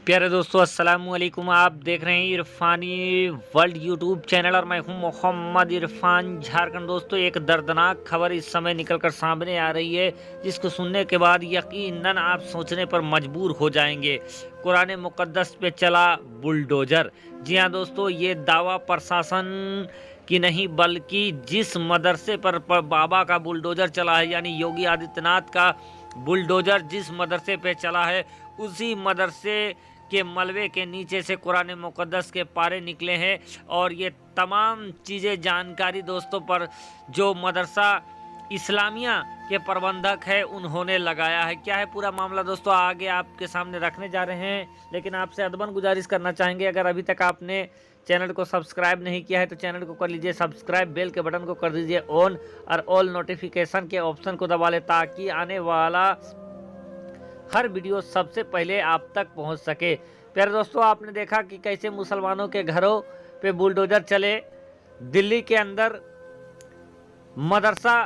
प्यारे दोस्तों, अस्सलाम वालेकुम। आप देख रहे हैं इरफानी वर्ल्ड यूट्यूब चैनल और मैं हूं मोहम्मद इरफान झारखंड। दोस्तों, एक दर्दनाक खबर इस समय निकलकर सामने आ रही है, जिसको सुनने के बाद यकीनन आप सोचने पर मजबूर हो जाएंगे। कुरान मुकद्दस पे चला बुलडोजर। जी हाँ दोस्तों, ये दावा प्रशासन की नहीं बल्कि जिस मदरसे पर बाबा का बुलडोजर चला है, यानी योगी आदित्यनाथ का बुलडोजर जिस मदरसे पे चला है, उसी मदरसे के मलबे के नीचे से कुरान मुकद्दस के पारे निकले हैं। और ये तमाम चीज़ें जानकारी दोस्तों पर जो मदरसा इस्लामिया के प्रबंधक है उन्होंने लगाया है। क्या है पूरा मामला दोस्तों, आगे आपके सामने रखने जा रहे हैं। लेकिन आपसे अदबन गुजारिश करना चाहेंगे, अगर अभी तक आपने चैनल को सब्सक्राइब नहीं किया है तो चैनल को कर लीजिए सब्सक्राइब, बेल के बटन को कर दीजिए ऑन और ऑल नोटिफिकेशन के ऑप्शन को दबा लें, ताकि आने वाला हर वीडियो सबसे पहले आप तक पहुंच सके। प्यारे दोस्तों, आपने देखा कि कैसे मुसलमानों के घरों पे बुलडोजर चले। दिल्ली के अंदर मदरसा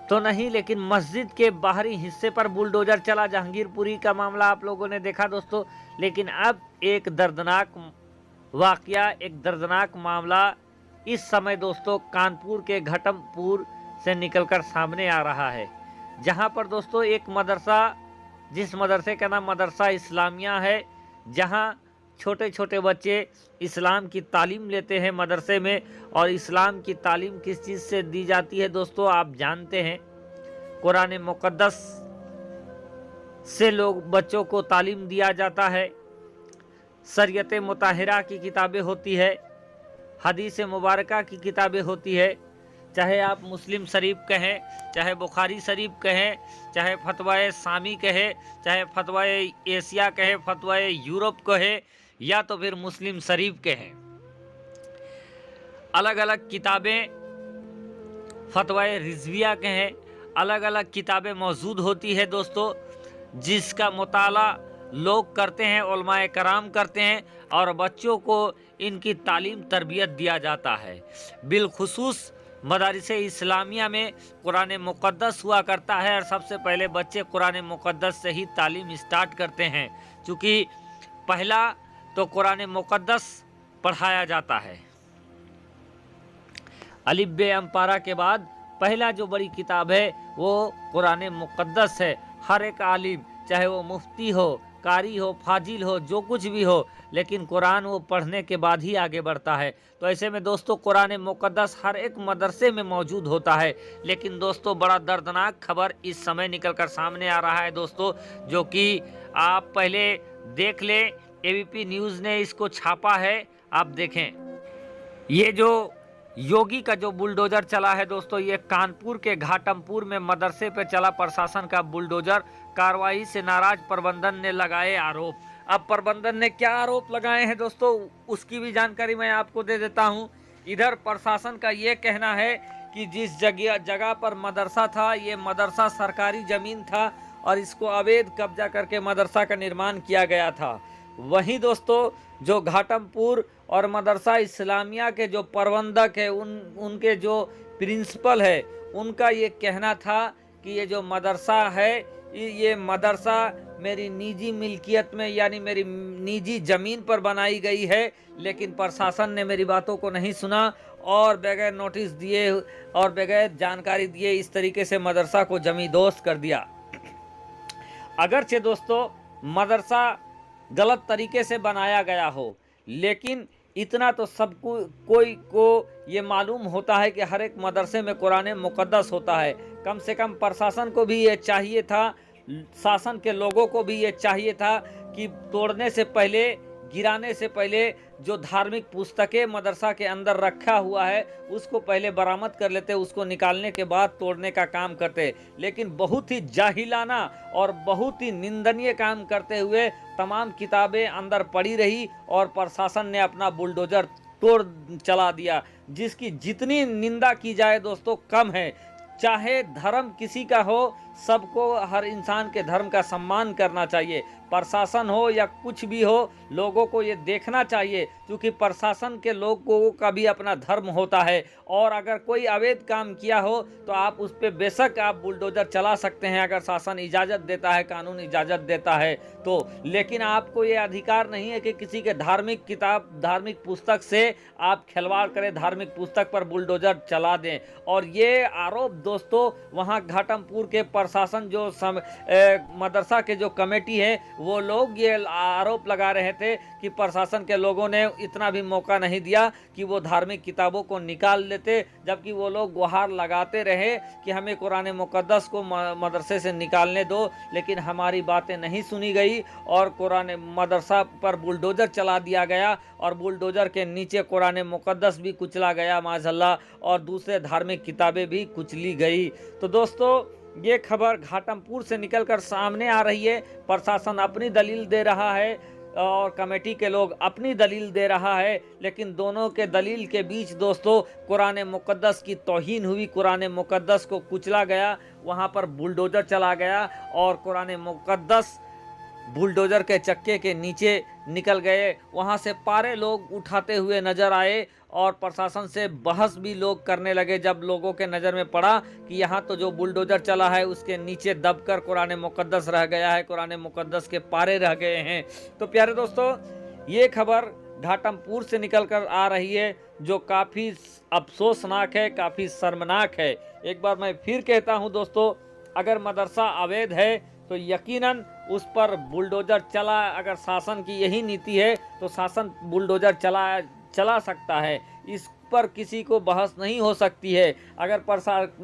तो नहीं, लेकिन मस्जिद के बाहरी हिस्से पर बुलडोजर चला। जहांगीरपुरी का मामला आप लोगों ने देखा दोस्तों। लेकिन अब एक दर्दनाक वाकया, एक दर्दनाक मामला इस समय दोस्तों कानपुर के घटमपुर से निकलकर सामने आ रहा है, जहां पर दोस्तों एक मदरसा, जिस मदरसे का नाम मदरसा इस्लामिया है, जहां छोटे छोटे बच्चे इस्लाम की तालीम लेते हैं मदरसे में। और इस्लाम की तालीम किस चीज़ से दी जाती है दोस्तों, आप जानते हैं, कुरान मुकद्दस से लोग बच्चों को तालीम दिया जाता है। शरीयत मुताहिरा की किताबें होती है, हदीस मुबारका की किताबें होती है, चाहे आप मुस्लिम शरीफ कहें, चाहे बुखारी शरीफ कहें, चाहे फतवाए सामी कहे, चाहे फतवाए एशिया कहे, फतवाए यूरोप कहे, या तो फिर मुस्लिम शरीफ कहें। अलग अलग किताबें, फतवाए रिजविया कहें, अलग अलग किताबें मौजूद होती है दोस्तों, जिसका मुताला लोग करते हैं, उलमाए कराम करते हैं, और बच्चों को इनकी तालीम तरबियत दिया जाता है। बिलखुसूस मदारिसे इस्लामिया में कुरान मुकद्दस हुआ करता है, और सबसे पहले बच्चे कुरान मुकद्दस से ही तालीम स्टार्ट करते हैं, क्योंकि पहला तो कुरान मुकद्दस पढ़ाया जाता है। अलिफ बे अम्पारा के बाद पहला जो बड़ी किताब है वो कुरान मुकद्दस है। हर एक आलिम, चाहे वो मुफ्ती हो, कारी हो, फाजिल हो, जो कुछ भी हो, लेकिन कुरान वो पढ़ने के बाद ही आगे बढ़ता है। तो ऐसे में दोस्तों कुरान मुकद्दस हर एक मदरसे में मौजूद होता है। लेकिन दोस्तों बड़ा दर्दनाक खबर इस समय निकलकर सामने आ रहा है दोस्तों, जो कि आप पहले देख लें। एबीपी न्यूज़ ने इसको छापा है, आप देखें। ये जो योगी का जो बुलडोजर चला है दोस्तों, ये कानपुर के घाटमपुर में मदरसे पे चला प्रशासन का बुलडोजर। कार्रवाई से नाराज प्रबंधन ने लगाए आरोप। अब प्रबंधन ने क्या आरोप लगाए हैं दोस्तों, उसकी भी जानकारी मैं आपको दे देता हूं। इधर प्रशासन का ये कहना है कि जिस जगह पर मदरसा था, ये मदरसा सरकारी जमीन था और इसको अवैध कब्जा करके मदरसा का निर्माण किया गया था। वहीं दोस्तों जो घाटमपुर और मदरसा इस्लामिया के जो प्रबंधक है, उनके जो प्रिंसिपल है, उनका ये कहना था कि ये जो मदरसा है, ये मदरसा मेरी निजी मिल्कियत में, यानी मेरी निजी ज़मीन पर बनाई गई है। लेकिन प्रशासन ने मेरी बातों को नहीं सुना और बगैर नोटिस दिए और बगैर जानकारी दिए इस तरीके से मदरसा को जमींदोस्त कर दिया। अगरचे दोस्तों मदरसा गलत तरीके से बनाया गया हो, लेकिन इतना तो सबको कोई को ये मालूम होता है कि हर एक मदरसे में कुरान मुकद्दस होता है। कम से कम प्रशासन को भी ये चाहिए था, शासन के लोगों को भी ये चाहिए था कि तोड़ने से पहले, गिराने से पहले जो धार्मिक पुस्तकें मदरसा के अंदर रखा हुआ है उसको पहले बरामद कर लेते, उसको निकालने के बाद तोड़ने का काम करते। लेकिन बहुत ही जाहिलाना और बहुत ही निंदनीय काम करते हुए तमाम किताबें अंदर पड़ी रही और प्रशासन ने अपना बुलडोजर तोड़ चला दिया, जिसकी जितनी निंदा की जाए दोस्तों कम है। चाहे धर्म किसी का हो, सबको हर इंसान के धर्म का सम्मान करना चाहिए। प्रशासन हो या कुछ भी हो, लोगों को ये देखना चाहिए, क्योंकि प्रशासन के लोगों का भी अपना धर्म होता है। और अगर कोई अवैध काम किया हो तो आप उस पर बेशक आप बुलडोजर चला सकते हैं, अगर शासन इजाज़त देता है, कानून इजाज़त देता है तो। लेकिन आपको ये अधिकार नहीं है कि किसी के धार्मिक किताब, धार्मिक पुस्तक से आप खिलवाड़ करें, धार्मिक पुस्तक पर बुलडोजर चला दें। और ये आरोप दोस्तों वहाँ घाटमपुर के प्रशासन जो मदरसा के जो कमेटी है, वो लोग ये आरोप लगा रहे थे कि प्रशासन के लोगों ने इतना भी मौका नहीं दिया कि वो धार्मिक किताबों को निकाल लेते, जबकि वो लोग गुहार लगाते रहे कि हमें कुरान मुक़द्दस को मदरसे से निकालने दो, लेकिन हमारी बातें नहीं सुनी गई और कुरान मदरसा पर बुलडोजर चला दिया गया और बुलडोजर के नीचे कुरान मुक़द्दस भी कुचला गया माज़अल्लाह, और दूसरे धार्मिक किताबें भी कुचली गई। तो दोस्तों ये खबर घाटमपुर से निकलकर सामने आ रही है। प्रशासन अपनी दलील दे रहा है और कमेटी के लोग अपनी दलील दे रहा है, लेकिन दोनों के दलील के बीच दोस्तों कुरान मुक़द्दस की तौहीन हुई, कुरान मुक़द्दस को कुचला गया, वहाँ पर बुलडोजर चला गया और कुरान मुक़द्दस बुलडोजर के चक्के के नीचे निकल गए। वहाँ से पारे लोग उठाते हुए नजर आए और प्रशासन से बहस भी लोग करने लगे जब लोगों के नज़र में पड़ा कि यहाँ तो जो बुलडोजर चला है उसके नीचे दबकर कुरान मुक़द्दस रह गया है, कुरान मुक़द्दस के पारे रह गए हैं। तो प्यारे दोस्तों ये खबर घाटमपुर से निकल कर आ रही है, जो काफ़ी अफसोसनाक है, काफ़ी शर्मनाक है। एक बार मैं फिर कहता हूँ दोस्तों, अगर मदरसा अवैध है तो यकीनन उस पर बुलडोजर चला, अगर शासन की यही नीति है तो शासन बुलडोजर चला सकता है, इस पर किसी को बहस नहीं हो सकती है। अगर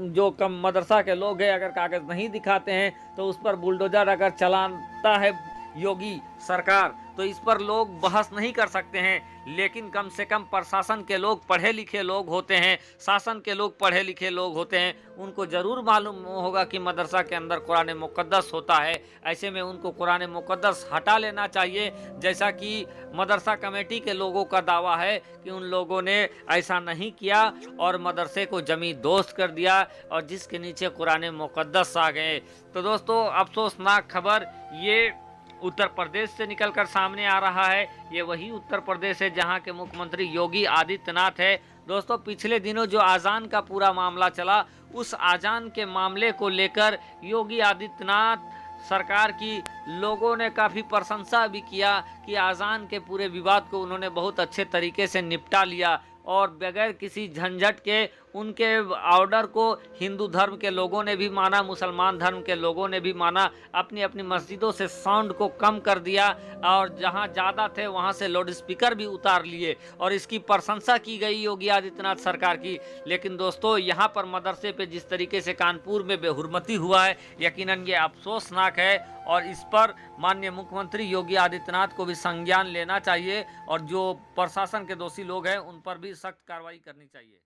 जो कम मदरसा के लोग हैं अगर कागज़ नहीं दिखाते हैं तो उस पर बुलडोजर अगर चलाता है योगी सरकार तो इस पर लोग बहस नहीं कर सकते हैं। लेकिन कम से कम प्रशासन के लोग पढ़े लिखे लोग होते हैं, शासन के लोग पढ़े लिखे लोग होते हैं, उनको ज़रूर मालूम होगा कि मदरसा के अंदर कुरान मुक़द्दस होता है। ऐसे में उनको कुरान मुक़द्दस हटा लेना चाहिए, जैसा कि मदरसा कमेटी के लोगों का दावा है कि उन लोगों ने ऐसा नहीं किया और मदरसे को जमी दोस्त कर दिया और जिसके नीचे कुरान मुक़द्दस आ गए। तो दोस्तों अफसोसनाक खबर ये उत्तर प्रदेश से निकलकर सामने आ रहा है। ये वही उत्तर प्रदेश है जहां के मुख्यमंत्री योगी आदित्यनाथ है। दोस्तों पिछले दिनों जो आज़ान का पूरा मामला चला, उस आज़ान के मामले को लेकर योगी आदित्यनाथ सरकार की लोगों ने काफ़ी प्रशंसा भी किया कि आज़ान के पूरे विवाद को उन्होंने बहुत अच्छे तरीके से निपटा लिया और बगैर किसी झंझट के उनके ऑर्डर को हिंदू धर्म के लोगों ने भी माना, मुसलमान धर्म के लोगों ने भी माना। अपनी अपनी मस्जिदों से साउंड को कम कर दिया और जहां ज़्यादा थे वहां से लाउड स्पीकर भी उतार लिए और इसकी प्रशंसा की गई योगी आदित्यनाथ सरकार की। लेकिन दोस्तों यहां पर मदरसे पे जिस तरीके से कानपुर में बेहुरमती हुआ है, यकीनन ये अफसोसनाक है और इस पर माननीय मुख्यमंत्री योगी आदित्यनाथ को भी संज्ञान लेना चाहिए और जो प्रशासन के दोषी लोग हैं उन पर भी सख्त कार्रवाई करनी चाहिए।